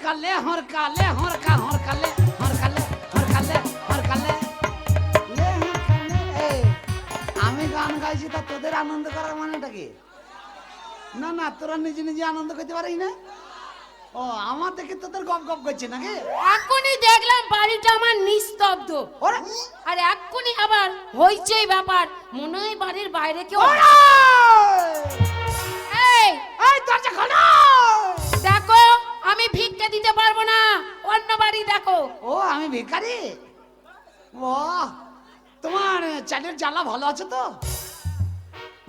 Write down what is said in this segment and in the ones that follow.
হরকালে হরকালে হরকা হরকালে হরকালে হরকালে হরকালে লে হরকালে। এই আমি গান গাইছি তা তোদের আনন্দ করার মানেটা কি? না না, তোরা নিজে নিজে আনন্দ করতে পারিস না? ও আমার দেখে তোদের গপ গপ করছে নাকি? এখনই দেখলাম বাড়িটা আমার নিস্তব্ধ, ওরে আর এখনই আবার হইচই ব্যাপার, মনে হয় বাড়ির বাইরে কেউ। এই এই দরজা খোলো। দেখো, আমি ভিক্ষা দিতে পারবো না, অন্য বাড়ি দেখো। ও আমি ভিখারি? ও তোমার চালের জ্বালা ভালো আছে তো?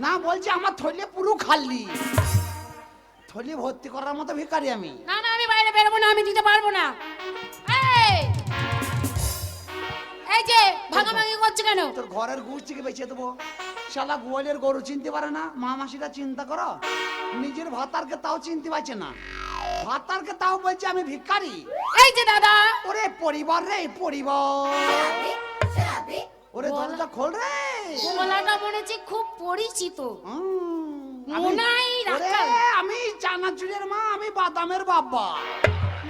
না বলছি আমার থলে পুরো খালি, থলি ভর্তি করার মতো ভিখারি আমি। না না, আমি বাইরে বেরোবো না, আমি দিতে পারবো না। এই এই যে ভাগাভাগি করছে কেন? তোর ঘরের গুড় থেকে বেঁচে দেবো। শালা গোয়ালের গরু চিনতে পারে না, মা মাসিরা চিন্তা করো। নিজের ভাতারকে তাও চিনতে পারছে না, ভাতারকে তাও বলছে আমি ভিখারি। এই যে দাদা, ওরে পরিবার রে পরিবার, ওরে দরজা খোল রে। গলাটা মনে হচ্ছে খুব পরিচিত। আমি মনে হয় রাখাল। আমি চানাচুরের মা, আমি বাদামের বাবা।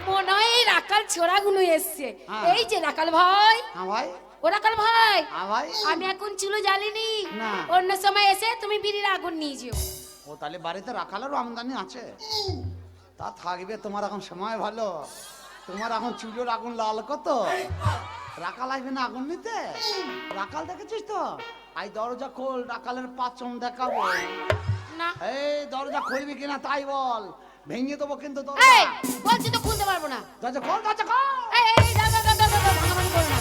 মনে হয় রাখাল ছোড়াগুলো এসছে। হ্যাঁ। এই যে রাখাল ভাই, হ্যাঁ ভাই, ও রাখাল ভাই, হ্যাঁ ভাই। আমি এখন চুলো জ্বালিনি, না। অন্য সময় এসে তুমি বিড়ির আগুন নিয়ে যেও। ও তাহলে বাড়িতে রাখালেরও আমদানি আছে? তা থাকবে, তোমার এখন সময় ভালো, তোমার এখন চুলোর আগুন লাল কত। রাখাল আসবে না আগুন নিতে? রাখাল দেখেছিস তো? আই দরজা খোল, রাখালের পাচন দেখাবো। না, এই দরজা খুলবি কিনা তাই বল, ভেঙে দেবো কিন্তু এই দরজা। বলছি তো খুলতে পারবো না। দরজা খোল, দরজা খোল। এই এই দাদা দাদা দাদা, ভাগাভাগি করো না।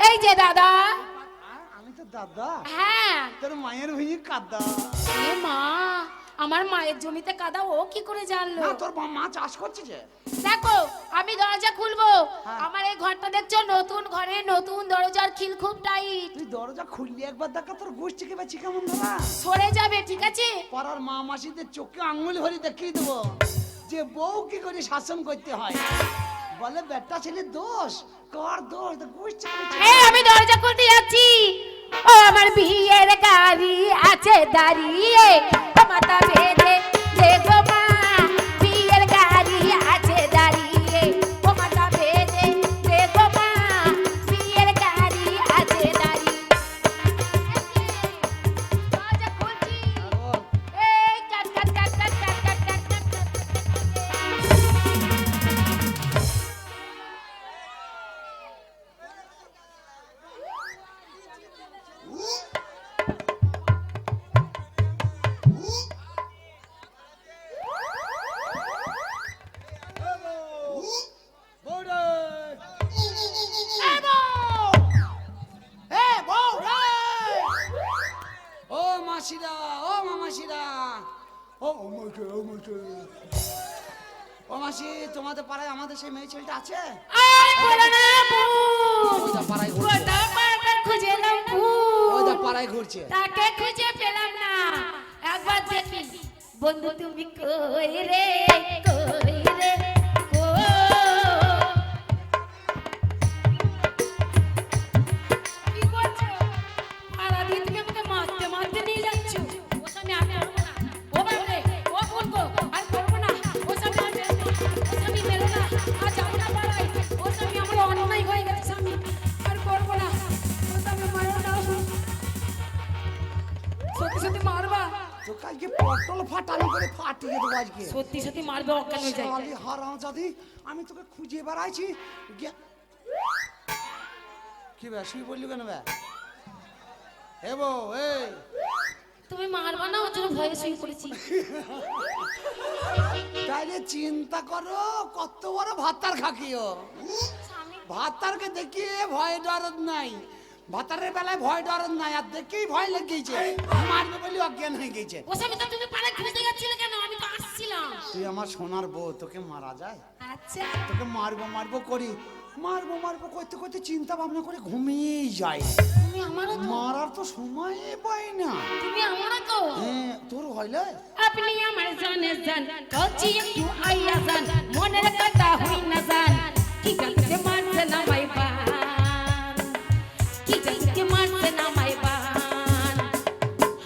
এই যে দাদা। আমি তো দাদা, হ্যাঁ। তোর মায়ের ভুঁড়ি কাদা। এ মা, আমার মায়ের জমিতে কাদা ও কি করে জানলো? না তোর মা চাষ করছে যে। দেখো, আমি দরজা খুলবো। হ্যাঁ। আমার এই ঘরটা দেখছো, নতুন ঘরে নতুন দরজার খিল খুব টাইট। তুই দরজা খুললি একবার দেখা, তোর গোষ্ঠীকে বেশি কেমন ধরা। সরে যাবে, ঠিক আছে? পাড়ার মা মাসিদের চোখে আঙুল ভরি দেখিয়ে দেবো যে বউ কি করে শাসন করতে হয়। বলে বেটা ছেলে দোষ, কার দোষ? গোষ্ঠী এই আমি দরজা খুলতে যাচ্ছি। ও আমার বিয়ের গাড়ি আছে দাঁড়িয়ে, ও মাথা বেঁধে দেখো মা, বিয়ের গাড়ি আছে দাঁড়িয়ে, ও মাথা বেঁধে দেখো মা, বিয়ের গাড়ি আছে দাঁড়িয়ে। দরজা খুলছি। এই কাট কাট কাট কাট কাট কাট কাট কাট কাট। ও মাসিরা, ও মামাসিরা, ও ও মাসি, তোমাদের পাড়ায় আমাদের সেই মেয়ে ছেলেটা আছে? আয় বলো না বু, ওইটা পাড়ায় ঘুরছে, গোটা পাড়া খুঁজে এলাম বু, ওইটা পাড়ায় ঘুরছে। তাকে খুঁজে পেলাম না। একবার দেখি, বন্ধু তুমি কই রে, কই রে, কই? কি করছো? পাড়া দিয়ে তুমি আমাকে মারতে মারতে নিয়ে যাচ্ছ। ও স্বামী, আমি করবো না। ও বাবারে, ও বলবো, আর করবো না। ও স্বামী, আর বেরো না। ও স্বামী, বেরো না। আর যাবো না পাড়ায়। ও স্বামী, আমার অন্যায় হয়ে গেছে স্বামী, আর করবো না। ও স্বামী, মারো না। সত্যি সত্যি মারবা? তো কালকে পটল ফাটানো করে ফাটিয়ে দেবো আজকে। সত্যি সত্যি মারবে, অজ্ঞান হয়ে যায়। শালি হারামজাদি, আমি তোকে খুঁজে বেড়াইছি। কি বে শুই বললি কেন বে? এ বউ, এই তুমি মারবা না, ওর জন্য ভয়ে শুয়ে পড়েছি। তাইলে চিন্তা করো কত বড় ভাতার খাকিও। ভাতারকে দেখিয়ে ভয় ডরদ নাই, ভাতারের বেলায় ভয় ডরদ নাই, আর দেখেই ভয় লেগেছে, মারবে বলে অজ্ঞান হয়ে গেছে। ও স্বামী, তো তুমি পাড়ায় খুঁজতে গেছিলে কেন? আমি তো আসছিলাম। তুই আমার সোনার বউ, তোকে মারা যায়? আচ্ছা, তোকে মারবো মারবো করি, মারবো মারবো করতে করতে চিন্তা ভাবনা করে ঘুমিয়েই যায়। তুমি আমারও তো, মারার তো সময় পাই না। তুমি আমারও তো। হ্যাঁ, তোর হইলে আপনি আমার জানে জান, কচি একটু আইয়া জান, মনের কথা হই না জান, কি গালিতে মারছে না মাই বান, কি গালিতে মারছে না মাই বান।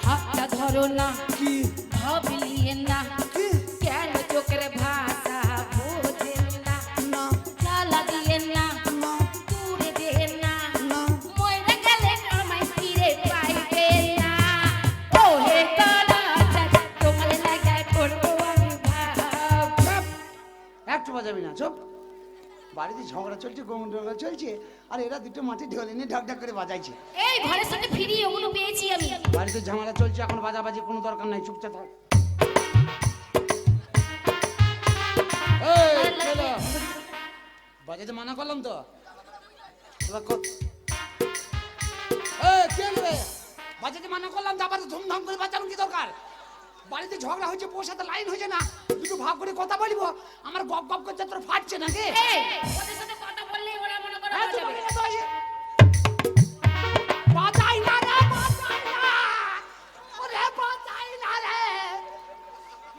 হাতটা ধরো না, কি ভাবলিয়ে না, কি কেন চোখের ভাষা না, চুপ। বাড়িতে ঝগড়া চলছে, ঝগড়া চলছে, আর এরা দুটো মাটি ঢোলে নিয়ে ঢক ঢক করে বাজাইছে। এই ঘরের সাথে ফিরি ওগুলো পেয়েছি আমি। বাড়িতে ঝামেলা চলছে, এখন বাজাবাজি কোনো দরকার নাই, চুপচাপ থাক। এই, চলো। বাজাতে মানা করলাম তো। এবার কে নেবে? বাজাতে মানা করলাম তো, আবার ধুমধাম করে বাজানো কি দরকার? বাড়িতে ঝগড়া হয়েছে, বউর সাথে লাইন হয়েছে না, দুটো ভাগ করে কথা বলবো। আমার গপ গপ করছে, তোর ফাটছে নাকি? ওদের সাথে কথা বললেই ওরা মনে করে হ্যাঁ, বাজাবে। তোমাকে তো আছে। বাজাই না রে, বাজাই না। ওরে বাজাই না রে।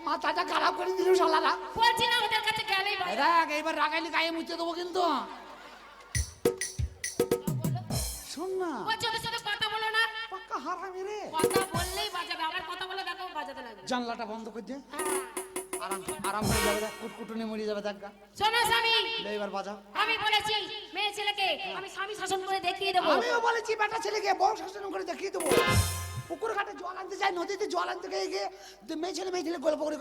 মাথাটা খারাপ করে দিল শালারা। বলছি না ওদের কাছে গেলেই বাজাবে। দেখ, এইবার রাগাইলে গায়ে মুছে দেবো কিন্তু। শোন না, বলছি ওদের সাথে কথা বলো না। পাক্কা হারামি রে। কথা বললেই বাজাবে, আবার কথা বলে দেখো বাজাতে লাগবে। জানলাটা বন্ধ করে দে, হ্যাঁ। আরাম আরাম হয়ে যাবে, দেখ কুটকুটুনি মরে যাবে, দেখ গা। শোনো স্বামী, লে এবার বাজা। আমি বলেছি মেয়ে ছেলেকে আমি স্বামী শাসন করে দেখিয়ে দেবো। আমিও বলেছি বেটা ছেলেকে বউ শাসন করে দেখিয়ে দেবো। পুকুর ঘাটে জল আনতে যায়, নদীতে জল আনতে গিয়ে মেয়ে ছেলে গল্প করে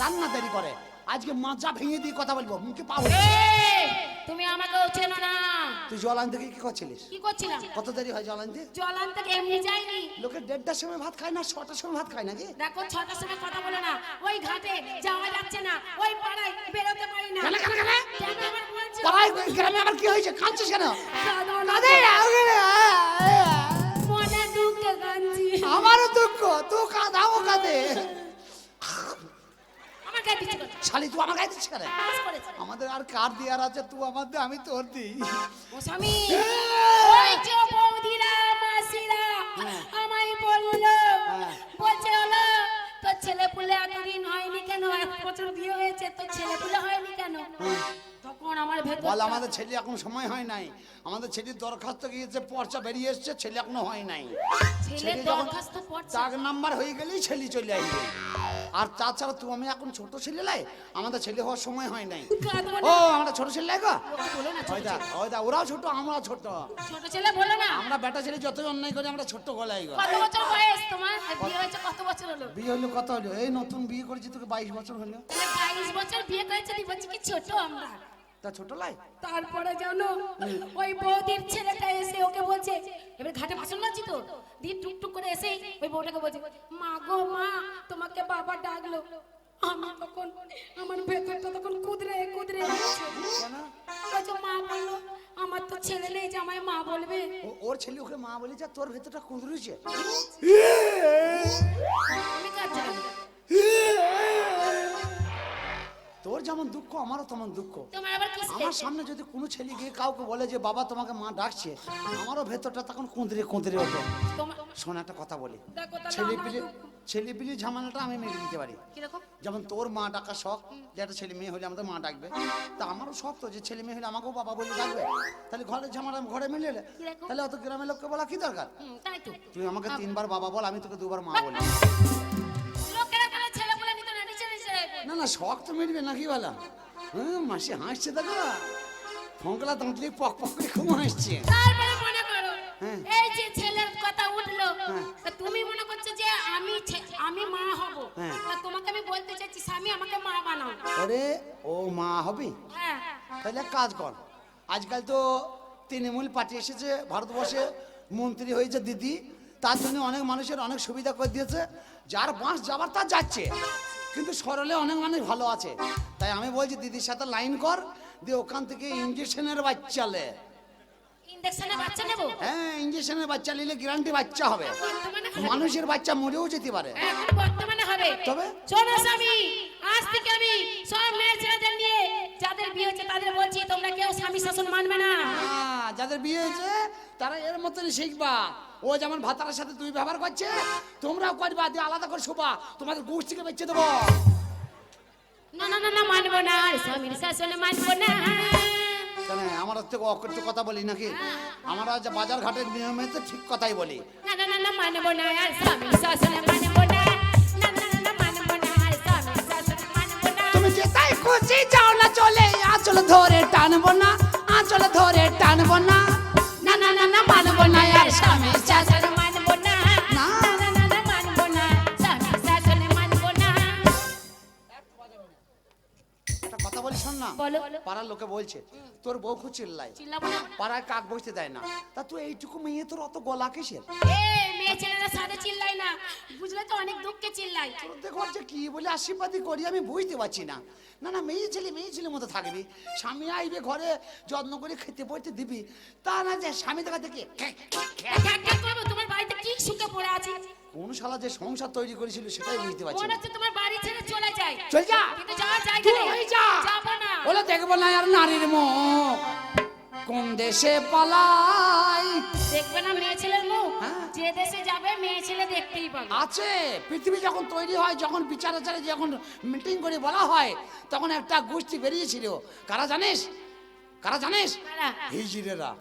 রান্না দেরি করে। আজকে মাজা ভেঙে দিয়ে কথা বলবো, মুখে পাবো। এই, তুমি আমাকেও চেনো না। তুই জল আনতে গিয়ে কি করছিলিস? কি করছিলাম? কত দেরি হয় জল আনতে? জল আনতে এমনি যাইনি। লোকে 1:30টার সময় ভাত খায় না, 6টার সময় ভাত খায় নাকি? দেখো 6টার সময় কথা বলো না। ওই ঘাটে যাওয়া যাচ্ছে না, ওই পাড়ায় বেরোতে পারি না। কেন? কেন আবার বলছো? পাড়ায় গ্রামে আবার কি হয়েছে? কাঁদছিস কেন? কাঁদো না। কাঁদে না, মনে দুঃখে কাঁদছি। আমারও দুঃখ, তুই কাঁদাও কাঁদে। আমার গায়ে দিচ্ছি কথা। শালি তুই আমার গায়ে দিচ্ছিস কেন? পাস করেছে। আমাদের আর কার দেওয়ার আছে? তুই আমার দে, আমি তোর দিই। ও স্বামী, ওই যে বৌদিরা মাসিরা আমায় বললো, বলছে হলো তোর ছেলে পুলে এতদিন হয়নি কেন? 1 বছর বিয়ে হয়েছে, তোর ছেলে পুলে হয়নি কেন? তখন আমার ভেতর বল, আমাদের ছেলে এখন সময় হয় নাই। আমাদের ছেলের দরখাস্ত গিয়েছে, পর্চা বেরিয়ে এসছে, ছেলে এখনো হয় নাই। ছেলে দরখাস্ত পড়ছে। তার নাম্বার হয়ে গেলেই ছেলে চলে আসবে। আর তাছাড়া তুই আমি এখন ছোট ছেলে লাই, আমাদের ছেলে হওয়ার সময় হয় নাই। কাঁদবো ও না। আমরা ছোট ছেলে গো, ওকে বলো না ছোট ছেলে। ওই দা ওরাও ছোট, আমরাও ছোট। ছোট ছেলে বলো না। আমরা বেটা ছেলে যতই অন্যায় করি, আমরা ছোট্ট গলাই গো। কত বছর বয়স তোমার? আর বিয়ে হয়েছে কত বছর হলো? বিয়ে হলো কত হলো? এই নতুন বিয়ে করেছি, তোকে 22 বছর হলো। তাহলে 22 বছর বিয়ে করেছে, তুই বলছিস কি ছোট আমরা? তা ছোট লাই? তারপরে জানো ওই বৌদির ছেলেটা এসে ওকে বলছে, এবার ঘাটে বাসন মারছি তো, দিয়ে টুকটুক করে এসে ওই বউটাকে বলছে, মা গো মা, তোমাকে বাবা ডাকলো। আমি তখন আমার ভেতরটা তখন কুদরে কুদরে যাচ্ছে। বলছে মা বললো, আমার তো ছেলে নেই যে আমায় মা বলবে। ওর ছেলে ওকে মা বলেছে, তোর ভেতরটা কুঁদরুছে। আমি কাঁদছি কেন? তোর যেমন দুঃখ, আমারও তেমন দুঃখ। তোমার আবার কি আমার সামনে যদি কোনো ছেলে গিয়ে কাউকে বলে যে বাবা তোমাকে মা ডাকছে, আমারও ভেতরটা তখন কুঁদরে কুঁদরে ওঠে। তোমার শোন, একটা কথা বলি, দেখো তাহলে ছেলেপিলে আমার ছেলেপিলে ঝামেলাটা আমি মেনে দিতে পারি। কিরকম? যেমন তোর মা ডাকা শখ, যে একটা ছেলে মেয়ে হলে আমাদের মা ডাকবে, তা আমারও শখ তো যে ছেলে মেয়ে হলে আমাকেও বাবা বলে ডাকবে। তাহলে ঘরের ঝামেলা ঘরে মিলে এলে, কিরকম? তাহলে অত গ্রামের লোককে বলা কি দরকার? তাই তো তুই আমাকে 3বার বাবা বল, আমি তোকে 2বার মা বলি। লোকেরা বলে ছেলে বলে নিত না, নিচে নিচে না না, শখ তো মিটবে নাকি বলা? মাসি হাসছে, দেখো ফোঁকলা দাঁতলি পক পক করে খুব হাসছে। তারপরে মনে করো হ্যাঁ। এই যে ছেলের কথা উঠলো, হ্যাঁ। তা তুমি মনে করছো যে আমি মা হব, হ্যাঁ। তা তোমাকে আমি বলতে চাইছি স্বামী আমাকে মা বানাও। আরে ও মা হবে? হ্যাঁ তাহলে এক কাজ কর, আজকাল তো তৃণমূল পার্টি এসেছে ভারতবর্ষে, মন্ত্রী হয়েছে দিদি, তার জন্য অনেক মানুষের অনেক সুবিধা করে দিয়েছে। যার বাঁশ যাবার তার যাচ্ছে, কিন্তু সরলে অনেক মানুষ ভালো আছে। তাই আমি বলছি দিদির সাথে লাইন কর, দিয়ে ওখান থেকে ইঞ্জেকশনের বাচ্চা লে। ইনজেকশনে বাচ্চা নেব? হ্যাঁ, ইঞ্জেকশনের বাচ্চা নিলে গ্যারান্টি বাচ্চা হবে। বর্তমানে হবে। মানুষের বাচ্চা মরেও যেতে পারে। এখন বর্তমানে হবে। তবে? শোনো স্বামী, আজ থেকে আমি সব মেয়ে ছেলেদের নিয়ে যাদের বিয়ে হয়েছে তাদের বলছি তোমরা কেউ স্বামী শাসন মানবে না। যাদের বিয়ে হয়েছে তারা এর মতনই শিখবা। ও যেমন ভাতারের সাথে তুই ব্যবহার করছে, তোমরাও করবা, দিয়ে আলাদা করে শোবা, তোমাদের গোষ্ঠীকে বেঁচে দেবো। না না না না, মানবো না, স্বামীর শাসন মানবো না। কেন আমার থেকে অকট্য কথা বলি নাকি? আমরা যে বাজার ঘাটের নিয়মে তো ঠিক কথাই বলি। না না না না, মানবো না, আর স্বামীর শাসন মানবো না। না না না না, মানবো না, আর স্বামীর শাসন মানবো না। তুমি যে তাই খুশি যাও না চলে, আঁচল ধরে টানবো না, আঁচল ধরে টানবো না। না না না না, মানবো না, আর স্বামীর শাসন মানবো না। না। না না না না, মানবো না, স্বামীর শাসন মানবো না। একটা কথা বলি শোন না, না বলো। পাড়ার লোকে বলছে তোর বউ খুব চিল্লাই, চিল্লাবো না। পাড়ায় কাক বসতে দেয় না, তা তুই এইটুকু মেয়ে তোর অত গলা কিসের? মেয়ে ছেলেরা সাথে চিল্লাই না, বুঝলে তো, অনেক দুঃখে চিল্লাই। তোর দেখো যে কি বলে আশীর্বাদই করি আমি বুঝতে পারছি না। না না, মেয়ে ছেলে মতো থাকবি, স্বামী আইবে ঘরে যত্ন করে খেতে পড়তে দিবি, তা না যে স্বামী দেখা দেখে তোমার বাড়িতে কি সুখে পড়ে আছি। কোন শালা যে সংসার তৈরি করেছিল সেটাই বুঝতে পারছি মনে না। হচ্ছে তোমার বাড়ি ছেড়ে চলে যায়। চল যা, কিন্তু যাওয়ার জায়গা তুই নেই। ওই যা। যাবো না। বলে দেখবো না আর নারীর মুখ কোন দেশে পালাই। দেখবে না মেয়ে ছেলের মুখ? হ্যাঁ। যে দেশে যাবে মেয়ে ছেলে দেখতেই পাবে। আছে, পৃথিবী যখন তৈরি হয়, যখন বিচার আচারে যখন মিটিং করে বলা হয়, তখন একটা গোষ্ঠী বেরিয়েছিল, কারা জানিস? কারা জানিস? কারা? হিজড়েরা।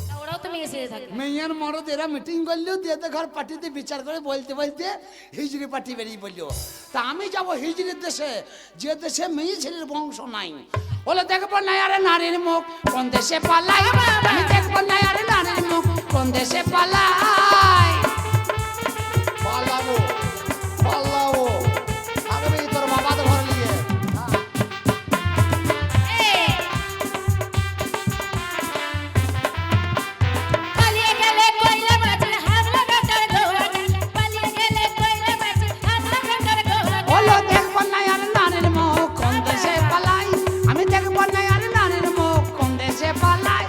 তা ওরাও তো মেয়ে ছেলে থাকে। মেয়ের মরদ এরা মিটিং করলেও দিয়ে ঘর পার্টিতে বিচার করে বলতে বলতে হিজড়ি পার্টি বেরিয়ে বললো, তা আমি যাব হিজড়ির দেশে, যে দেশে মেয়ে ছেলের বংশ নাই। বলে দেখবো না আরে নারীর মুখ কোন দেশে পালাই, আমি দেখবো না আরে নারীর মুখ কোন দেশে পালাই। পালাবো পালাবো আগবে তোর বাবা তো ঘর নিয়ে। পালিয়ে গেলে কইলা বাজে হামলা গাটার গোড়াটি, পালিয়ে গেলে কইলা বাজে হামলা গাটার গোড়াটি। বলো দেখবো না আরে নারীর মুখ কোন দেশে পালাই, আমি দেখবো না আরে নারীর মুখ কোন দেশে পালাই।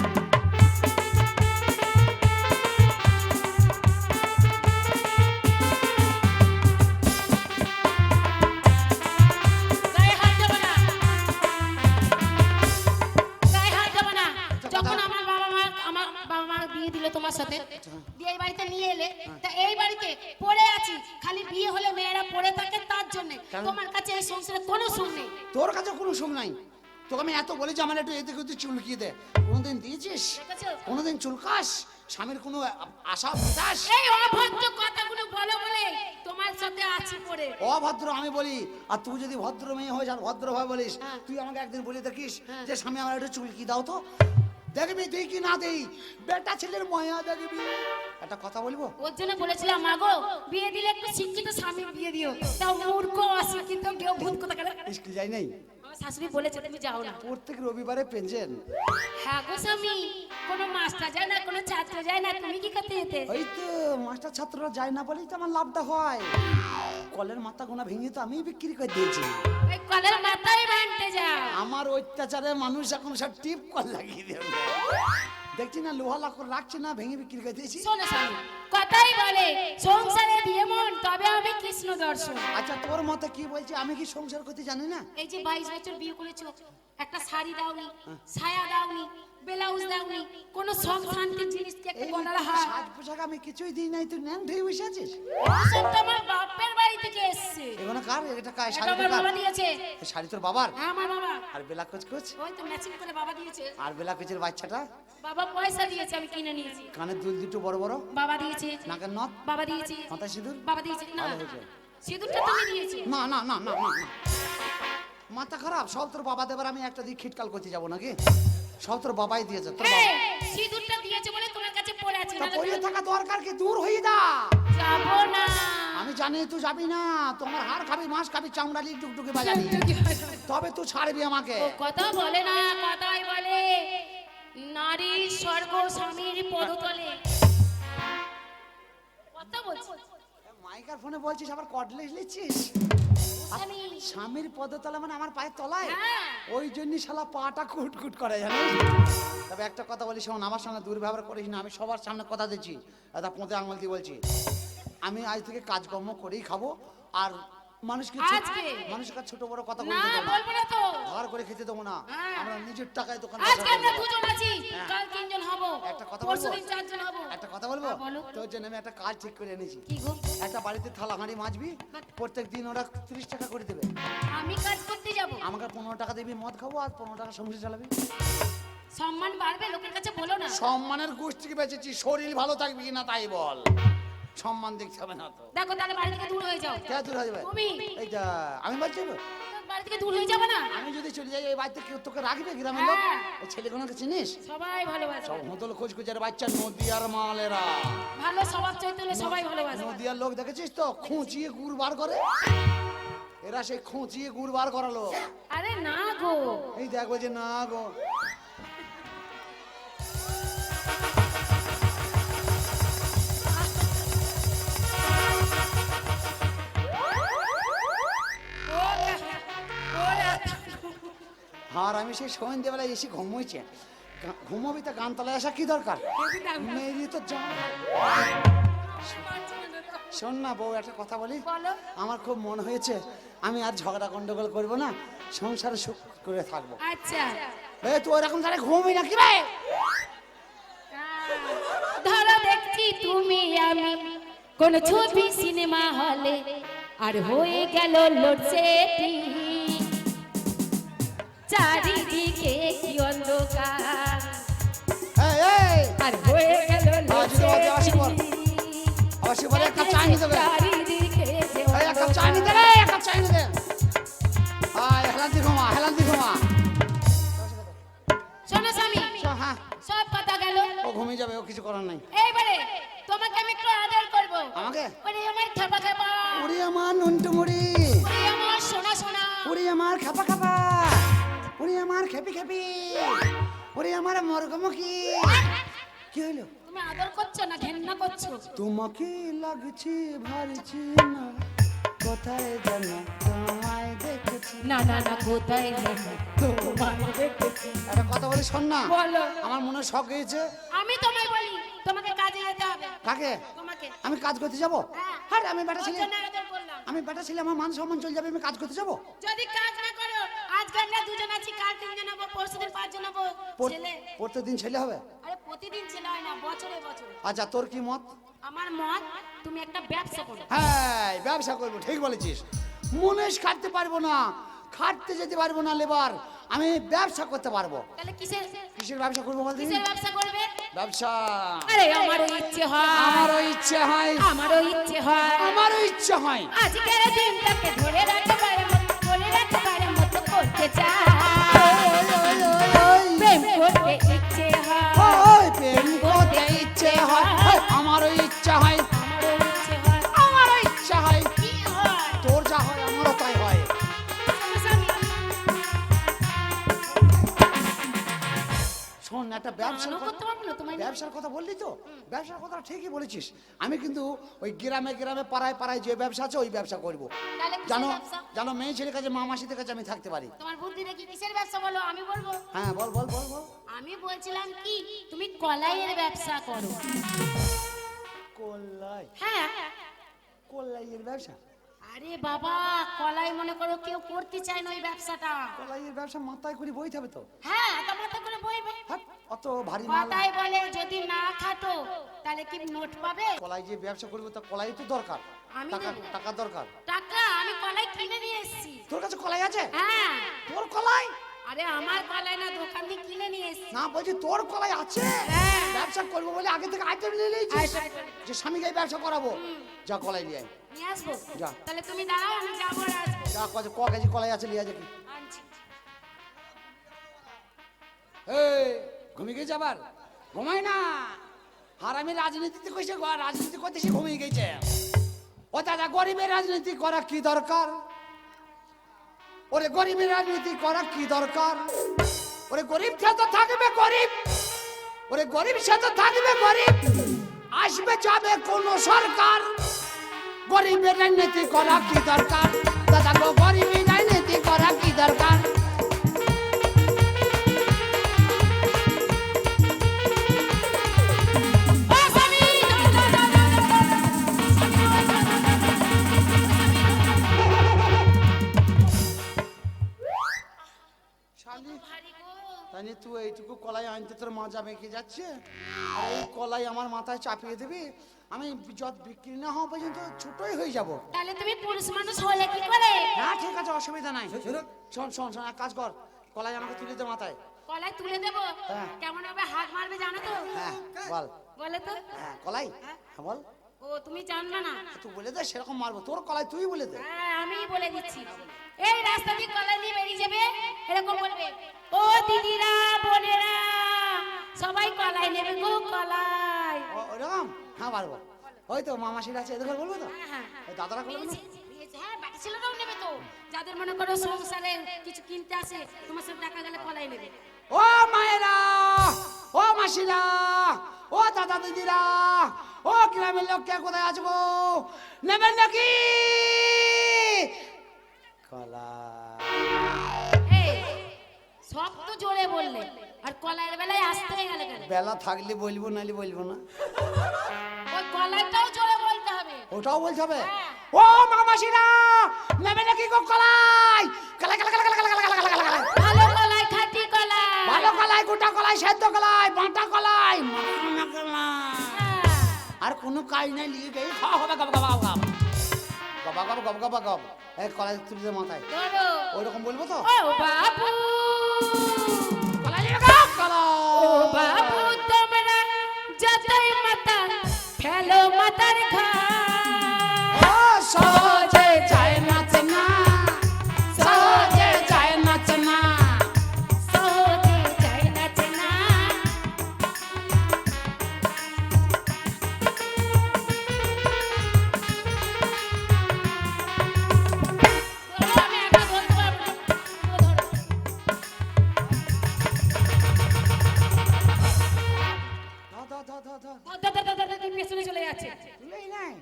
গায়ে হাত দেবো না। গায়ে হাত দেবো না। যখন আমার বাবা মা বিয়ে দিল তোমার সাথে, দিয়ে এই বাড়িতে নিয়ে এলে, তা এই বাড়িতে পড়ে আছি, খালি বিয়ে হলে মেয়েরা পড়ে থাকে তার জন্য। কেন? তোমার কাছে এই সংসারে কোনো সুখ নেই। তোর কাছে কোনো সুখ নাই? তোকে আমি এত বলেছি আমার একটু এদিকে ওদিকে চুলকিয়ে দে, কোনোদিন দিয়েছিস? দেখেছো? কোনোদিন চুলকাস? স্বামীর কোনো আশা বাতাস? এই অভদ্র কথাগুলো বলো বলে তোমার সাথে আছি পড়ে। অভদ্র আমি বলি, আর তুই যদি ভদ্র মেয়ে হয়ে আর ভদ্রভাবে বলিস, হ্যাঁ। তুই আমাকে একদিন বলে দেখিস হ্যাঁ। যে স্বামী আমার একটু চুলকি দাও তো, দেখবি তুই কি না দেই, বেটা ছেলের ময়া দেখবি। একটা কথা বলবো, ওর জন্য বলেছিলাম মা গো, বিয়ে দিলে একটু শিক্ষিত স্বামী বিয়ে দিও। তাও মূর্খ অশিক্ষিত কেউ ভূত কথা কেন? স্কুল যাই নাই, আমার শাশুড়ি বলেছে তুমি যাও না। প্রত্যেক রবিবারে পেনশন। হ্যাঁ গো স্বামী, কোনো মাস্টার যায় না, কোনো ছাত্র যায় না, তুমি কি করতে যেতে? ওই তো মাস্টার ছাত্ররা যায় না বলেই তো আমার লাভটা হয়। কলের মাথা গোনা ভেঙে তো আমি বিক্রি করে দিয়েছি। ওই কলের মাথায় ভাঙতে যাও। আমার অত্যাচারে মানুষ এখন সব টিপ কল লাগিয়ে দেবে, দেখছি না লোহা লাকড় রাখছে না, ভেঙে বিক্রি করে দিয়েছি। শোনো স্বামী, কথাই বলে সংসারে দিয়ে মন তবে আমি কৃষ্ণ দর্শন। আচ্ছা তোর মতে কি বলছে, আমি কি সংসার করতে জানি না? এই যে 22 বছর বিয়ে করেছো, একটা শাড়ি দাওনি, ছায়া দাওনি, ব্লাউজ দাওনি, কোনো সব শান্তির জিনিস কি একটা এই বলার হয়? সাজ পোশাক আমি কিছুই দিই নাই, তুই ন্যান ঢেয়ে বসে আছিস। সব তো আমার বাপের বাড়ি থেকে এসেছে। এগুলো কার? এটা কার এটা শাড়ি? আমার বাবা দিয়েছে। এই শাড়ি তোর বাবার? হ্যাঁ আমার বাবা। আর বেলা কোচ কোচ? ওই তো ম্যাচিং করে বাবা দিয়েছে। আর বেলা কোচের বাচ্চাটা বাবা পয়সা দিয়েছে, আমি কিনে নিয়েছি। কানের দুল দুটো বড় বড়, বাবা দিয়েছে। নাকের নথ, বাবা দিয়েছে। মাথায় সিঁদুর? বাবা দিয়েছে। না, ভালো হয়েছে। সিঁদুরটা তুমি দিয়েছো। না না না না না না। মাথা খারাপ, সব তোর বাবা দেবার, আমি একটা দিয়ে খিটকাল করতে যাবো নাকি? সব তোর বাবাই দিয়েছে, তোর বাবা। এই, সিঁদুরটা দিয়েছে বলে তোমার কাছে পড়ে আছে। তা না পড়ে থাকা দরকার কি, দূর হয়ে যা। যাবো না। আমি জানি তুই যাবি না, তোমার হাড় খাবি, মাছ খাবি, চামড়ালি টুকটুকি বাজাবি, তবে তুই ছাড়বি আমাকে। ও কথা বলে না, কথাই বলে নারী স্বর্গ স্বামীর পদতলে। কথা বলছি মাইকার ফোনে বলছিস, আবার কটলেস লিখছিস? স্বামী। স্বামীর পদতলা মানে আমার পায়ের তলায়? হ্যাঁ। ওই জন্য শালা পাটা কুট কুট করে, জানিস? তবে একটা কথা বলি শোন, আমার সামনে দুর্ব্যবহার করিস না, আমি সবার সামনে কথা দিচ্ছি, দাদা পোঁতে আঙুল দিয়ে বলছি, আমি আজ থেকে কাজকর্ম করেই খাবো, আর মানুষকে আজকে? মানুষের কাছে ছোট বড় কথা না বলতে দেবো না, বলবো না তো। ধার করে খেতে দেবো না, হ্যাঁ। আমরা নিজের টাকায় দোকান আজকে আমরা দুজন আছি, হ্যাঁ। কাল তিনজন হব, একটা কথা পরশু বলবো? দিন চারজন হব। একটা কথা বলবো? হ্যাঁ, বলো। তোর জন্য আমি একটা কাজ ঠিক করে এনেছি। কি গো? একটা বাড়িতে থালা হাঁড়ি মাজবি, প্রত্যেক দিন ওরা 30 টাকা করে দেবে, আমি কাজ করতে যাব? আমাকে 15 টাকা দিবি, মদ খাবো, আর 15 টাকা সংসার চালাবি। সম্মান বাড়বে, লোকের কাছে বলো না। সম্মানের গোষ্ঠীকে বেঁচেছি, শরীর ভালো থাকবে কিনা তাই বল, সম্মান দেখতে হবে না তো। দেখো তাহলে বাড়ি থেকে দূর হয়ে যাও। কে দূর হয়ে যাবে? তুমি। এইটা আমি বলছি তো, বাড়ি থেকে দূর হয়ে যাবে না? আমি যদি চলে যাই এই বাড়িতে কেউ তোকে রাখবে গ্রামের লোক? হ্যাঁ। এই ছেলেগুলোকে চিনিস? সবাই ভালোবাসে। সব হোঁতল খোঁজ খোঁজের বাচ্চা, নদিয়ার মালেরা। ভালো স্বভাব চরিত্র হলে সবাই ভালোবাসে। নদিয়ার লোক দেখেছিস তো, খুঁচিয়ে গুড় বার করে। এরা সেই খুঁচিয়ে গুড় বার করালো। আরে না গো, এই দেখো যে না গো, আর আমি সেই সন্ধ্যেবেলায় এসে ঘুমোইছে। ঘুমোবি তো গানতলায় আসা কি দরকার? মেরি তো শোন না বউ, একটা কথা বলি। বলো। আমার খুব মন হয়েছে, আমি আর ঝগড়া গন্ডগোল করবো না, সংসারে সুখ করে থাকবো। আচ্ছা এই তুই ওরকম তাহলে ঘুমোবি না কি রে? ধরো দেখছি তুমি আমি কোন ছবি সিনেমা হলে, আর হয়ে গেল লোডশেডিং, চারিদিকে কি অন্ধকার, এই এই আর হয়ে গেল অবশ্যই বলে এক কাপ চা নিতে হবে। চারিদিকে যে এই এক কাপ চা নিতে রে, এক কাপ চা নিতে। আয় হেলান্তি ঘুমা, হেলান্তি ঘুমা। শোনো স্বামী, হ্যাঁ, সব কথা গেল, ও ঘুমিয়ে যাবে, ও কিছু করার নাই। এইবারে তোমাকে আমি একটু আদর করবো। আমাকে? ওরে আমার খাপা খাপা, উড়ি আমার নন্টু মুড়ি, ওরে আমার সোনা সোনা, উড়ি আমার খাপা খাপা, উড়ি আমার খেপি খেপি, উড়ি আমার মর্গমুখী। কি হইলো? তুমি আদর করছো না ঘেন্না করছো? তোমাকে লাগছে ভারছি না, কোথায় যেন তোমায় দেখেছি। না না না, কোথায় যেন তোমায় দেখেছি। একটা কথা বলি শোন না, বলো। আমার মনে শখ হয়েছে। আমি তোমায় বলি, তোমাকে কাজে যেতে হবে। কাকে? তোমাকে। আমি কাজ করতে যাবো? হ্যাঁ। আরে আমি বেটা ছেলে, ওর জন্য আদর করলাম। আমি বেটা ছেলে, আমার মান সম্মান চলে যাবে, আমি কাজ করতে যাবো? যদি কাজ না করো, আজকে আমরা দুজন আছি, কাল তিনজন হবো, পরশুদিন পাঁচজন হবো। ছেলে, প্রত্যেকদিন ছেলে হবে? আরে প্রতিদিন ছেলে হয় না, বছরে বছরে। আচ্ছা তোর কি মত? আমার মত, তুমি একটা ব্যবসা করো। হ্যাঁ ব্যবসা করবো, ঠিক বলেছিস। মুনিশ খাটতে পারবো না, খাটতে যেতে পারবো না লেবার, আমি ব্যবসা করতে পারবো। তাহলে কিসের কিসের ব্যবসা করবো বলতে? কিসের ব্যবসা করবে? ব্যবসা। আরে আমারও ইচ্ছে হয়, আমারও ইচ্ছে হয়, আমারও ইচ্ছে হয়, আমারও ইচ্ছে হয়। আজকের দিনটাকে ধরে রাখতে পারে মতো, ধরে রাখতে পারে মতো করতে চাই, প্রেম করতে ইচ্ছে হয়, ওই প্রেম করতে ইচ্ছে হয়, আমারও ইচ্ছা হয়, আমারও ইচ্ছে হয়। আমারও ইচ্ছা হয়। কি হয়? তোর যা হয় আমারও তাই হয়। শোন একটা ব্যবসার মানও করতে পারবো না তোমায় নিয়ে। ব্যবসার কথা বললি তো, ব্যবসার কথা ঠিকই বলেছিস। আমি কিন্তু ওই গ্রামে গ্রামে পাড়ায় পাড়ায় যে ব্যবসা আছে ওই ব্যবসা করবো। তাহলে কিসের জানো ব্যবসা? জানো মেয়ে ছেলের কাছে মা মাসিদের কাছে আমি থাকতে পারি। তোমার বুদ্ধি দেখি কিসের ব্যবসা বলো, আমি বলবো। হ্যাঁ বল বল বল বল। আমি বলছিলাম কি, তুমি কলাইয়ের ব্যবসা করো। কলাই? হ্যাঁ। কলাইয়ের ব্যবসা? আরে বাবা, কলাই মনে করো কেউ করতে চায় না ওই ব্যবসাটা। কলাইয়ের ব্যবসা মাথায় করে বইতে হবে তো। হ্যাঁ, তোমাকে করে বইবে। হ্যাট, অত ভারী মাল। কথাই বলে যদি না খাটো তাহলে কি নোট পাবে? কলাই যে ব্যবসা করবো তা কলাই তো দরকার, আমি টাকা দেবো। টাকা দরকার। টাকা আমি কলাই কিনে নিয়ে এসেছি। তোর কাছে কলাই আছে? হ্যাঁ। তোর কলাই? আরে আমার কলাই না, দোকান থেকে কিনে নিয়ে এসেছি। না বলছি তোর কলাই আছে? হ্যাঁ। ব্যবসা করবো বলে আগে থেকে আইটেম নিয়ে নিয়েছিস Item। যে স্বামীকে এই ব্যবসা করাবো। যা কলাই নিয়ে আয়। নিয়ে আসবো? যা। তাহলে তুমি দাঁড়াও, আমি যাবো আর আসবো। যা ক কেজি কলাই আছে লিয়ে যা কি। আনছি। এই ঘুমিয়ে গেছে আবার? ঘুমাই না, আর আমি রাজনীতিতে কইছে, রাজনীতি করতেছি ঘুমিয়ে গেছে। ও দাদা, গরিবের রাজনীতি করা কি দরকার? ওরে গরিবের রাজনীতি করা কি দরকার? ওরে গরিব সে তো থাকবে গরিব, ওরে গরিব সে তো থাকবে গরিব, আসবে যাবে কোন সরকার। গরিবের রাজনীতি করা কি দরকার? দাদা গো, গরিবের রাজনীতি করা কি দরকার? ও স্বামী, শালি, ভারী গো। তাই তুই এইটুকু কলাই আনতে তোর মজা মেখে যাচ্ছে, আর এই কলাই আমার মাথায় চাপিয়ে দিবি, আমি যত বিক্রি না হওয়া পর্যন্ত ছোটই হয়ে যাব। তাহলে তুমি পুরুষ মানুষ হলে কি করে? হ্যাঁ ঠিক আছে, অসুবিধা নাই। শোন শোন শোন, এক কাজ কর, কলাই আমাকে তুলে দে মাথায়। কলাই তুলে দেবো? হ্যাঁ। কেমন ভাবে হাত মারবে জানো তো? হ্যাঁ বল। বলে তো। হ্যাঁ কলাই, হ্যাঁ বল। ও তুমি জানবে না? তুই বলে দে, সেরকম মারবো। তোর কলাই তুই বলে দে। হ্যাঁ, আমি বলে দিচ্ছি। এই রাস্তা দিয়ে কলাই নিয়ে বেরিয়ে যাবে, এরকম বলবে, ও দিদিরা বোনেরা সবাই কলাই নেবে গো, কলাই। ওরকম? হ্যাঁ পারবো। ওই তো মামাসির আছে, এদের ঘর বলবো তো? হ্যাঁ, হ্যাঁ। ওই দাদারা করবো না? হ্যাঁ, বাকি ছেলেরাও নেবে তো। যাদের মনে করো সংসারে কিছু কিনতে আসে তোমার সাথে টাকা গেলে কলাই নেবে। ও মায়েরা, ও মাসিরা, ও দাদা দিদিরা, ও গ্রামের লোক কে কোথায় আছো গো? নেবেন নাকি কলা? এই সব তো জোরে বললে, আর কলাইয়ের বেলায় আসতে হয়ে গেলে কেন? বেলা থাকলে বলবো, নাইলে বলবো না। ওই কলাইটাও জোরে বলতে হবে। ওটাও বলতে হবে। হ্যাঁ। ও মা মাসিরা, নেবেন নাকি গো কলাই? কলাই কলাই কলাই কলাই কলাই কলাই কলাই। ভালো কলাই, খাঁটি কলাই। ভালো কলাই, গোটা কলাই, সেদ্ধ কলাই, বাটা কলাই, মাখানো কলাই। হ্যাঁ। আর কোনো কাজ নাই, লিয়ে গিয়ে খাওয়া হবে গব গব গব গব গব গব গব গব। এই কলাই তুলে দে মাথায়। ধরো। ওইরকম বলবো তো? ও বাবু, কলাই নিয়ে গো, কলাই। ও বাবু তোমরা যতই মাতা ফেলো মাতার ঘাট। ও সহজে যায় নাচনা, সহজে যায় নাচনা। সহজে যায় নাচনা। ধরো, আমি একা ধরতে পারবো না। ও ধরো। ধর ধর ধর ধর ধর। পেছনে চলে যাচ্ছে। তুলেই নাই।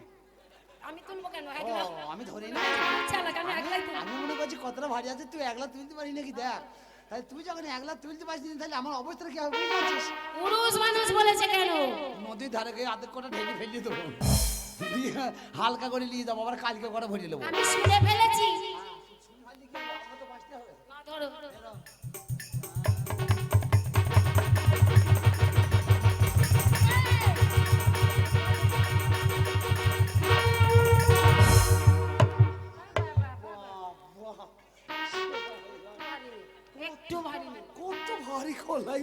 আমি তুলবো কেন? ও একলা আমি ধরি নাই। চালাক, আমি একলাই তুলবো। আমি মনে করছি কতটা ভারী আছে, তুই একলা তুলতে পারি নাকি দেখ। তাই তুই যখন একলা তুলতে পারছিস না, তাহলে আমার অবস্থাটা কি হবে বুঝতে পারছিস? পুরুষ মানুষ বলেছে কেন? নদীর ধারে গিয়ে আধেক কটা ঢেলে ফেলিয়ে দেবো, দিয়ে হালকা করে নিয়ে যাবো, আবার কালকে করে ভরিয়ে নেবো। আমি শুনে ফেলেছি। না, ধরো। একটু ভারী নেই। কত ভারী কলাই,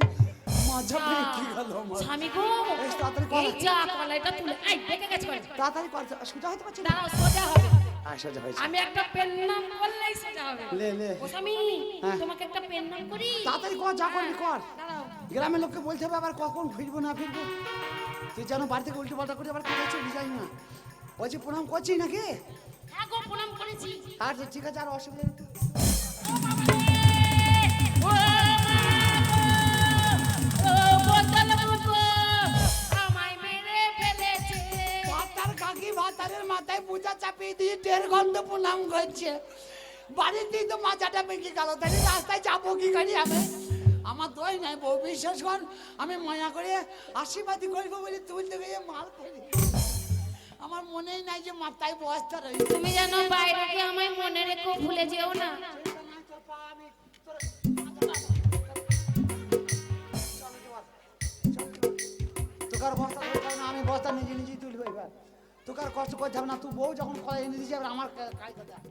মাঝা ভেঙে গেল আমার। স্বামী গো, এই তাড়াতাড়ি কর। এই যা কলাইটা তুলে, এই দেখে গেছে কলাই। তাড়াতাড়ি কর, সোজা হতে পারছি না। দাঁড়াও, সোজা হবে। আয় সোজা হয়েছে। আমি একটা পেন নাম করলেই সোজা হবে। লে লে, ও স্বামী, হ্যাঁ। তোমাকে একটা পেন নাম করি। তাড়াতাড়ি কর, যা করবি কর। দাঁড়াও। গ্রামের লোককে বলতে হবে আবার কখন ফিরবো না ফিরবো। তুই যেন বাড়ি থেকে উল্টো পাল্টা করে আবার কোথায় চলে যাই না। বলছি প্রণাম করছি নাকি? হ্যাঁ গো, প্রণাম করেছি। আচ্ছা ঠিক আছে, আর অসুবিধা নেই। ও বাবা রে! ও মা গো! ও বোতল মুখো! আমায় মেরে ফেলেছে। ভাতার কাকি ভাতারের মাথায় পূজা চাপিয়ে দিয়ে 1.5 ঘন্টা প্রণাম করছে। বাড়িতেই তো মাথাটা ভেঙে গেল, তাহলে রাস্তায় যাবো কি করি আমি? আমার দই নাই বউ, বিশ্বাস কর। আমি মায়া করে আশীর্বাদী করবো বলে তুলতে গিয়ে মাল ফেলি। আমার মনেই নাই যে মাথায় বস্তা রয়েছে। তুমি যেন বাইরে গিয়ে আমায় মনে রেখো, ভুলে যেও না। তোকার বস্তা ধরতে হবে না, আমি বস্তা নিজে নিজেই তুলবো এবার। তোকার কষ্ট করতে হবে না, তুই বউ যখন কলাই এনে দিয়েছি, এবার আমার কাজটা দেখ।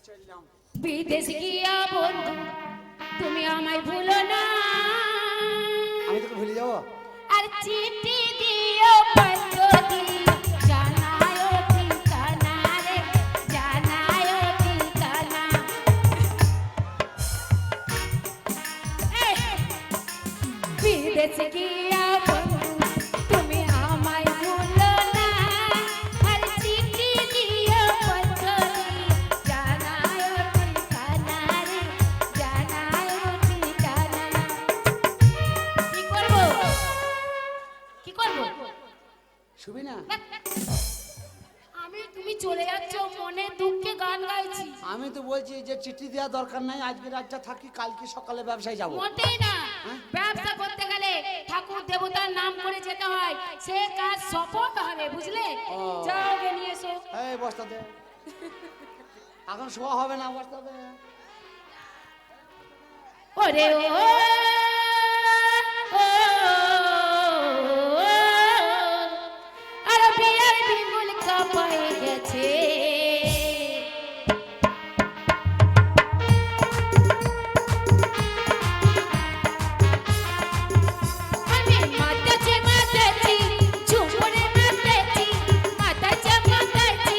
চললাম। বিদেশ গিয়া বন্ধু তুমি আমায় ভুলো না, আমি তোকে ভুলে যাবো? আর চিঠি দিও পত্র দিও, জানায়ো ঠিকানা রে, জানায়ো ঠিকানা। এই, বিদেশ গিয়া বন্ধু তুমি আমায় ভুলো না, আর চিঠি দিও পত্র দিও, জানায়ো ঠিকানা রে, জানায়ো ঠিকানা। কি করবো? কি করবো? শুবি না? আমি, তুমি চলে যাচ্ছ, মনে দুঃখে গান গাইছি। আমি তো বলছি যে চিঠি দেওয়া দরকার নাই, আজকে রাতটা থাকি, কালকে সকালে ব্যবসায় যাবো। মোটেই না। ব্যবসা করতে গেলে ঠাকুর দেবতার নাম করে যেতে হয়, সে কাজ সফল হবে, বুঝলে? ও। যাও গে নিয়ে এসো। এই বস্তা দে। এখন শোয়া হবে না, বস্তা দে। ওরে ও ও, আর বিয়ার বিমুল কাঁপায় গেছে। আমি মাতাছি মাতাছি, ঝুমুরে মাতাছি, মাতাছি মাতাছি,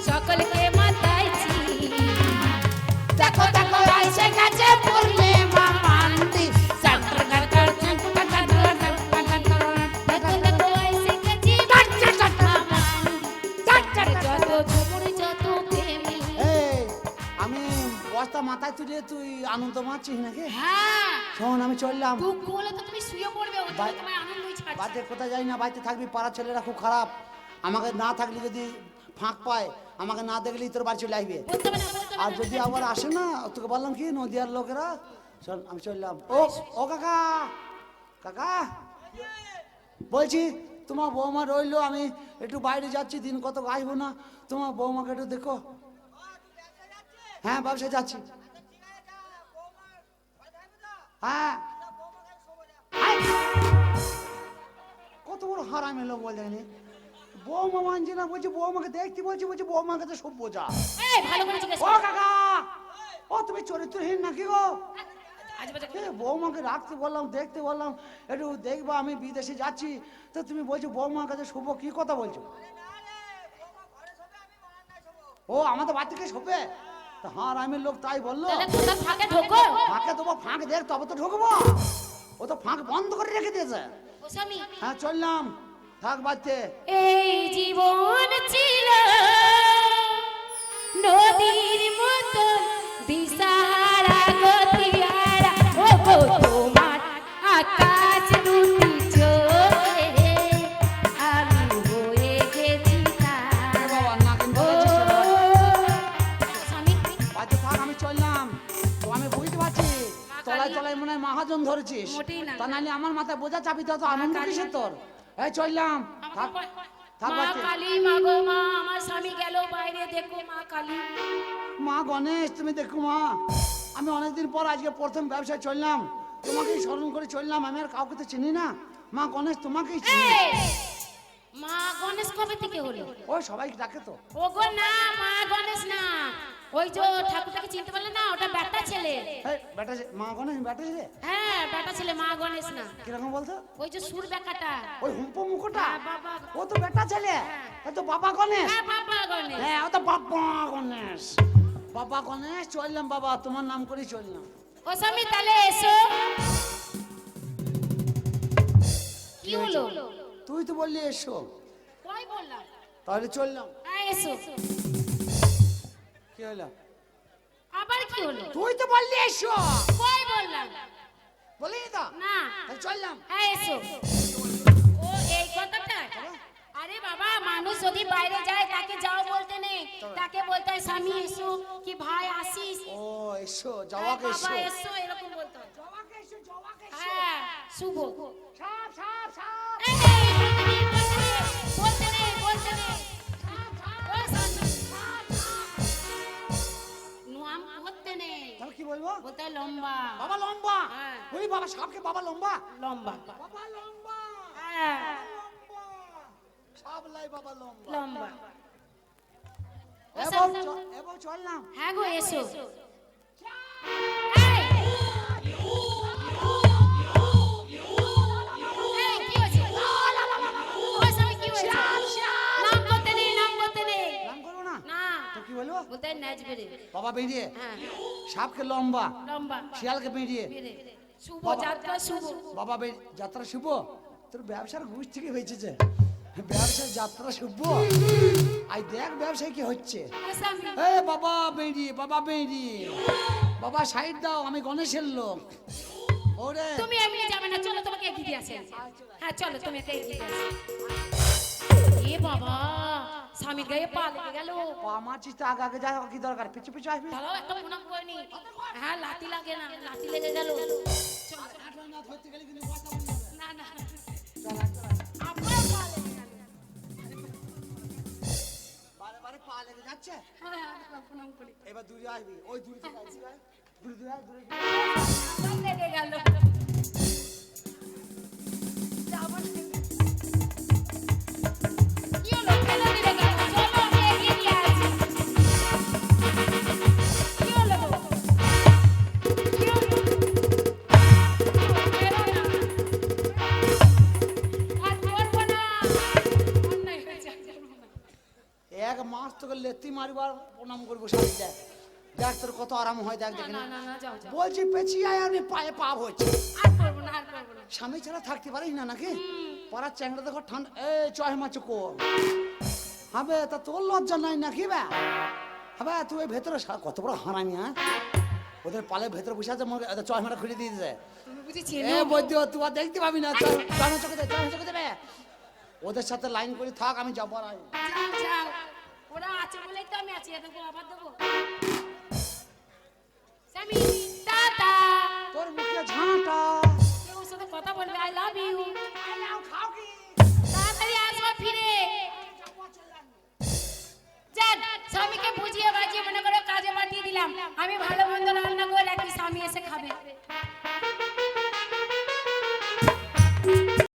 সকলকে মাতাছি। দেখো দেখো আইসে গেছে পূর্ণিমা মান্তি, দিয়ে তুই আনন্দ মারছিস নাকি? হ্যাঁ শোন আমি চললাম। দুঃখ হলে তো তুমি শুয়ে পড়বে, ওই জন্য তোমার আনন্দই ছাড়ছে। বাড়িতে কোথায় যাই না, বাড়িতে থাকবি। পাড়ার ছেলেরা খুব খারাপ, আমাকে না থাকলে যদি ফাঁক পায়, আমাকে না দেখলেই তোর বাড়ি চলে আসবে। বলতে হবে না, বলতে হবে আর না। যদি আবার আসে না, তোকে বললাম কি নদিয়ার লোকেরা। শোন আমি চললাম। ও ও কাকা, কাকা বলছি তোমার বৌমা রইলো, আমি একটু বাইরে যাচ্ছি, দিন কত আসবো না, তোমার বৌমাকে একটু দেখো। হ্যাঁ ব্যবসায় যাচ্ছি। হ্যাঁ কত বড় হারামি লোক বল জানি, বৌমা মানছি না, বলছি বৌমাকে দেখতে বলছি, বলছি বৌমাকে তো সব বোঝা। এই ভালো করে জিজ্ঞেস ও করো। কাকা, ও তুমি চরিত্রহীন নাকি গো? আজ বাজে এ, বৌমাকে রাখতে বললাম, দেখতে বললাম, একটু দেখবা আমি বিদেশে যাচ্ছি, তো তুমি বলছো বৌমার কাছে শুভ, কি কথা বলছো? ও আমাদের বাড়ি থেকে শোবে? হ্যাঁ আমি লোক তাই বললো। তাহলে কোথাও ফাঁকে ঢোকো। ফাঁকে দেবো, ফাঁক দেখ তবে তো ঢুকবো, ও তো ফাঁক বন্ধ করে রেখে দিয়েছে। ও স্বামী, হ্যাঁ চললাম, থাক বাড়িতে। এই জীবন ছিল নদীর মতো দিশাহারা গতিহারা, ও গো তোমার আকাশ দুটি চোখে আমি হয়ে গেছি তারা। বাবা নাকিন ও স্বামী, বাড়িতে থাক, আমি চললাম। তো আমি বুঝতে পারছি তলায় কালী। তলায় মনে হয় মহাজন ধরেছিস, মোটেই না। তা নাহলে আমার মাথায় বোঝা চাপি তো আনন্দ কালী। কিসের তোর? এই চললাম, থাক থাক মা বাড়িতে। কালী, মা গো মা, আমার স্বামী গেল বাইরে, দেখো মা কালী। মা গণেশ তুমি দেখো মা, আমি অনেকদিন পর আজকে প্রথম ব্যবসায় চললাম, তোমাকেই স্মরণ করে চললাম, আমি আর কাউকে তো চিনি না। মা গণেশ তোমাকেই চিনি। এই, মা গণেশ কবে থেকে হলো? ওই সবাইকে ডাকে তো। ওগো না, মা গণেশ না, ওই যে ঠাকুরটাকে চিনতে পারলে না, ওটা বেটা ছেলে। এই বেটা মা গণেশ বেটা রে, হ্যাঁ বেটা ছেলে, মা গণেশ না। কিরকম বলতো? ওই যে সুর বেকাটা। ওই হুম্পো মুখোটা, হ্যাঁ, বাবা। ও তো বেটা ছেলে, হ্যাঁ। ও তো বাবা গণেশ। হ্যাঁ বাবা গণেশ। হ্যাঁ ও তো বাবা গণেশ, বাবা গণেশ চললাম বাবা, তোমার নাম করে চললাম। ও স্বামী তাহলে এসো। কি হলো? তুই তো বললি এসো, কই বললাম? তাহলে চললাম। হ্যাঁ এসো। কি হলো? আবার কি হলো? তুই তো বললি এসো, কই বললাম? বলি তো, না। তাহলে চললাম। হ্যাঁ এসো। ও এই কথাটা? আরে বাবা, মানুষ যদি বাইরে যায় তাকে যাও বলতে নেই, তাকে বলতে হয় স্বামী এসো, কি ভাই আসিস। ও এসো, হ্যাঁ, জবাকে বাবা এসো। এসো এরকম বলতে হয়। জবাকে এসো, জবাকে এসো। হ্যাঁ শুভ। সাপ সাপ সাপ। এই, বলতে নেই, বলতে নেই। ও স্বামী, নাম করতে নেই, তাহলে কি বলবো? বলতে হয় লম্বা। বাবা লম্বা। হ্যাঁ। ওই বাবা সাপকে বাবা লম্বা। লম্বা। বাবা লম্বা। হ্যাঁ লম্বা। সাপ লাই বাবা লম্বা। লম্বা। এবার চললাম। হ্যাঁ গো এসো। এই, কি হয়েছে? ও স্বামী, কি হয়েছে? নাম করতে নেই, নাম করতে নেই। নাম করবো না? না, তো কি বলবো? বলতে হয় নাচবে রে। বাবা বেরিয়ে, হ্যাঁ সাপকে লম্বা, লম্বা। শিয়ালকে বেরিয়ে, বেরে। শুভ যাত্রা শুভ। বাবা যাত্রা শুভ। তোর ব্যবসার ঘুষ থেকে হয়েছে যে ব্যবসার যাত্রা শুভ। আই দেখ ব্যবসায় কি হচ্ছে। ও স্বামী, এ বাবা বেরিয়ে, বাবা বেরিয়ে, বাবা সাইড দাও, আমি গণেশের লোক। ওরে তুমি এমনি যাবে না, চলো তোমাকে এগিয়ে দিয়ে আসি। হ্যাঁ চলো, তুমি একে এগিয়ে দিয়ে আসি। এ বাবা, স্বামীর গায়ে পা লেগে গেল। মারছিস তো, আগে আগে যা, কি দরকার, পিছু পিছু আসবি। দাঁড়াও, একটা প্রণাম করে নি। হ্যাঁ লাঠি লাগে না, লাঠি লেগে গেল। চলো। না না, আপনার পা লেগে গেল। বারে বারে পা লেগে যাচ্ছে। হ্যাঁ, আমরা প্রণাম করি। এবার দূরে আসবি, ওই দূরে থেকে আসবি, দূরে দূরে আয়, দূরে আপনার লেগে গেল। যাবো না। কি হলো? কেন দিলে গেল? চলো, আমি এগিয়ে দিয়ে আসি। কি হলো গো? কি হলো? বেরো না। আর করবো না। অন্যায় হয়েছে, আর করবো না। এক মাস তোকে লেত্তি মারিবার প্রণাম করবো স্বামী। দেখ দেখ তোর কত আরাম হয়, দেখ দেখে না না। না না, যাও যাও। বলছি পেছিয়ে আয়, আমি পায়ে পাপ হচ্ছে। আর করবো না, আর করবো না। স্বামী ছাড়া থাকতে পারিস না নাকি? পাড়ার চ্যাংড়া দেখো ঠান্ডা, এ চয় মাছ কো হবে, তা তোর লজ্জা নাই নাকি? বে হবে তুই ভেতরে কত বড় হারামি। হ্যাঁ ওদের পালের ভেতরে বসে আছে মনে হয় চশমাটা খুলে দিয়ে দিয়েছে। তুমি বুঝি এ চেনো? বৈদ্য তুই আর দেখতে পাবি না, চোখে দেবে। ওদের সাথে লাইন করে থাক, আমি যাবো আর আয়। যাও, যাও। ওরা আছে বলেই তো আমি আছি, এতক্ষণ আবার দেবো। স্বামী, টাটা। তোর মুখে ঝাঁটা। কেউ ওর সাথে কথা বলবে, আই লাভ